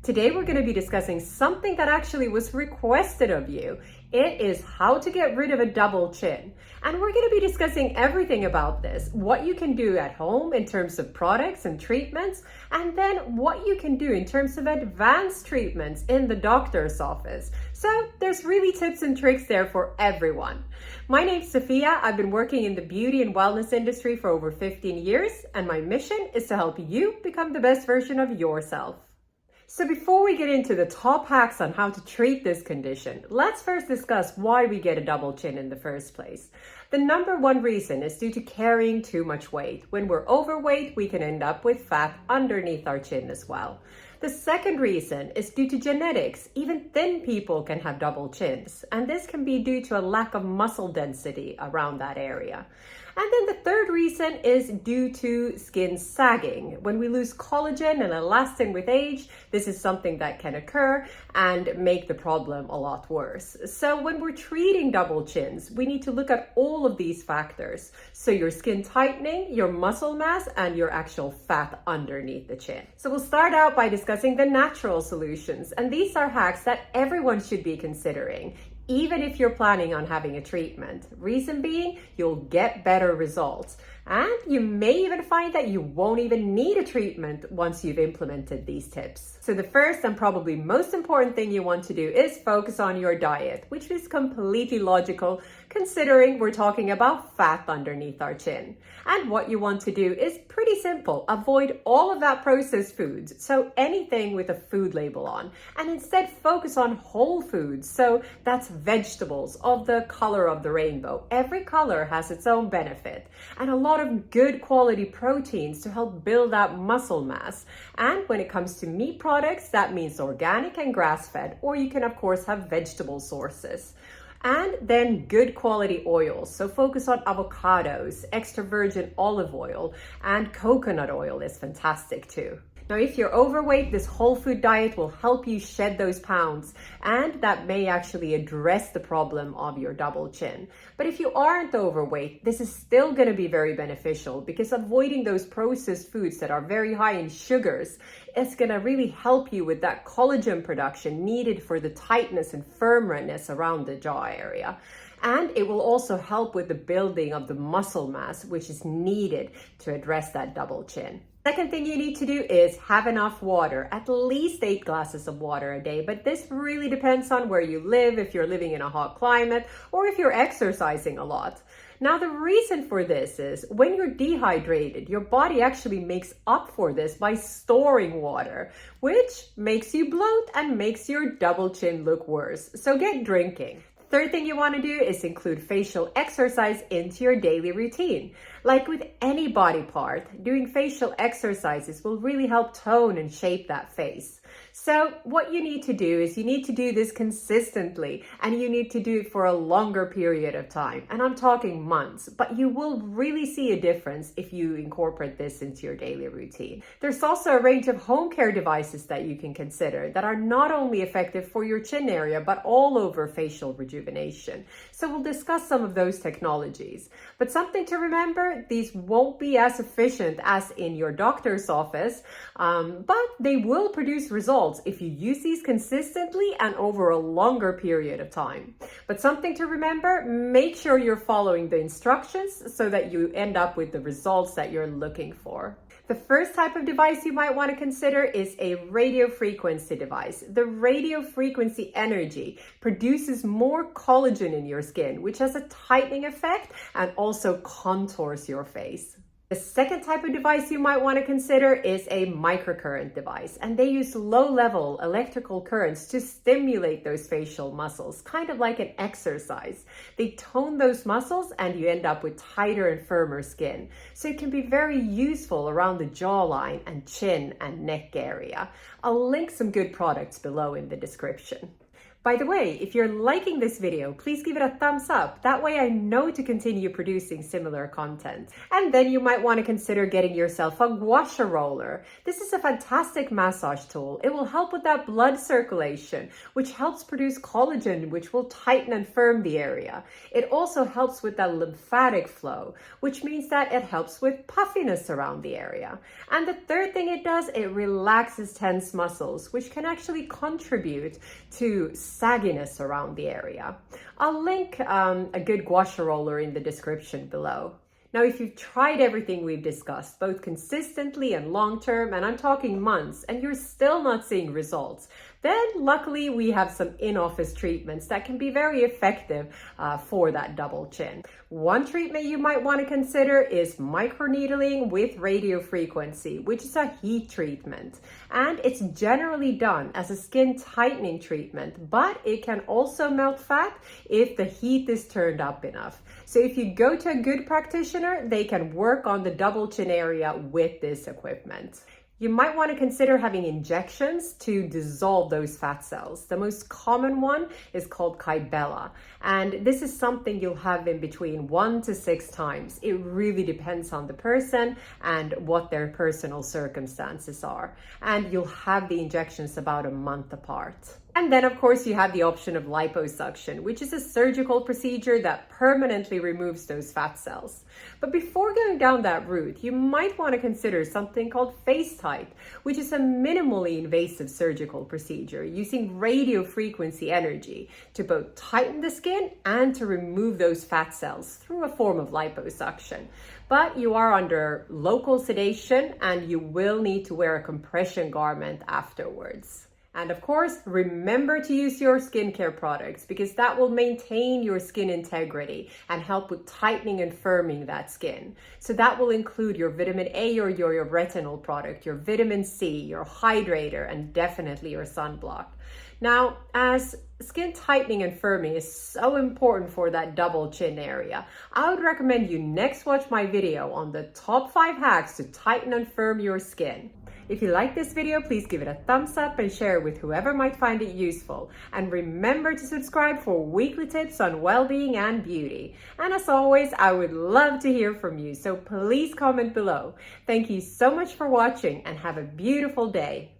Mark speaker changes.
Speaker 1: Today we're going to be discussing something that actually was requested of you. It is how to get rid of a double chin. And we're going to be discussing everything about this, what you can do at home in terms of products and treatments, and then what you can do in terms of advanced treatments in the doctor's office. So there's really tips and tricks there for everyone. My name's Sophia. I've been working in the beauty and wellness industry for over 15 years, and my mission is to help you become the best version of yourself. So before we get into the top hacks on how to treat this condition, let's first discuss why we get a double chin in the first place. The number one reason is due to carrying too much weight. When we're overweight, we can end up with fat underneath our chin as well. The second reason is due to genetics. Even thin people can have double chins, and this can be due to a lack of muscle density around that area. And then the third reason is due to skin sagging. When we lose collagen and elastin with age, this is something that can occur and make the problem a lot worse. So when we're treating double chins, we need to look at all of these factors. So your skin tightening, your muscle mass, and your actual fat underneath the chin. So we'll start out by discussing the natural solutions. And these are hacks that everyone should be considering, even if you're planning on having a treatment. Reason being, you'll get better results. And you may even find that you won't even need a treatment once you've implemented these tips. So the first and probably most important thing you want to do is focus on your diet, which is completely logical considering we're talking about fat underneath our chin. And what you want to do is pretty simple. Avoid all of that processed foods, so anything with a food label on, and instead focus on whole foods. So that's vegetables of the color of the rainbow. Every color has its own benefit, and a lot of good quality proteins to help build that muscle mass. And when it comes to meat products, that means organic and grass-fed, or you can of course have vegetable sources. And then good quality oils. So focus on avocados, extra virgin olive oil, and coconut oil is fantastic too. Now, if you're overweight, this whole food diet will help you shed those pounds, and that may actually address the problem of your double chin. But if you aren't overweight, this is still going to be very beneficial, because avoiding those processed foods that are very high in sugars is going to really help you with that collagen production needed for the tightness and firmness around the jaw area. And it will also help with the building of the muscle mass, which is needed to address that double chin. Second thing you need to do is have enough water, at least 8 glasses of water a day. But this really depends on where you live, if you're living in a hot climate, or if you're exercising a lot. Now, the reason for this is when you're dehydrated, your body actually makes up for this by storing water, which makes you bloat and makes your double chin look worse. So get drinking. Third thing you want to do is include facial exercise into your daily routine. Like with any body part, doing facial exercises will really help tone and shape that face. So what you need to do is you need to do this consistently, and you need to do it for a longer period of time. And I'm talking months, but you will really see a difference if you incorporate this into your daily routine. There's also a range of home care devices that you can consider that are not only effective for your chin area, but all over facial rejuvenation. So we'll discuss some of those technologies. But something to remember, these won't be as efficient as in your doctor's office, but they will produce results if you use these consistently and over a longer period of time. But something to remember, make sure you're following the instructions so that you end up with the results that you're looking for. The first type of device you might want to consider is a radio frequency device. The radio frequency energy produces more collagen in your skin, which has a tightening effect and also contours your face. The second type of device you might want to consider is a microcurrent device, and they use low-level electrical currents to stimulate those facial muscles, kind of like an exercise. They tone those muscles and you end up with tighter and firmer skin. So it can be very useful around the jawline and chin and neck area. I'll link some good products below in the description. By the way, if you're liking this video, please give it a thumbs up. That way I know to continue producing similar content. And then you might want to consider getting yourself a Gacha Roller. This is a fantastic massage tool. It will help with that blood circulation, which helps produce collagen, which will tighten and firm the area. It also helps with that lymphatic flow, which means that it helps with puffiness around the area. And the third thing it does, it relaxes tense muscles, which can actually contribute to sagginess around the area. I'll link a good Gacha Roller in the description below. Now, if you've tried everything we've discussed, both consistently and long-term, and I'm talking months, and you're still not seeing results, then luckily we have some in-office treatments that can be very effective for that double chin. One treatment you might want to consider is microneedling with radiofrequency, which is a heat treatment. And it's generally done as a skin tightening treatment, but it can also melt fat if the heat is turned up enough. So if you go to a good practitioner, they can work on the double chin area with this equipment. You might want to consider having injections to dissolve those fat cells. The most common one is called Kybella, and this is something you'll have in between 1 to 6 times. It really depends on the person and what their personal circumstances are. And you'll have the injections about a month apart. And then, of course, you have the option of Lipos Suction, which is a surgical procedure that permanently removes those fat cells. But before going down that route, you might want to consider something called FaceTite, which is a minimally invasive surgical procedure using radiofrequency energy to both tighten the skin and to remove those fat cells through a form of liposuction. But you are under local sedation and you will need to wear a compression garment afterwards. And of course, remember to use your skincare products because that will maintain your skin integrity and help with tightening and firming that skin. So that will include your vitamin A or your retinol product, your vitamin C, your hydrator, and definitely your sunblock. Now, as skin tightening and firming is so important for that double chin area, I would recommend you next watch my video on the top 5 hacks to tighten and firm your skin. If you like this video, please give it a thumbs up and share it with whoever might find it useful. And remember to subscribe for weekly tips on well-being and beauty. And as always, I would love to hear from you, so please comment below. Thank you so much for watching and have a beautiful day.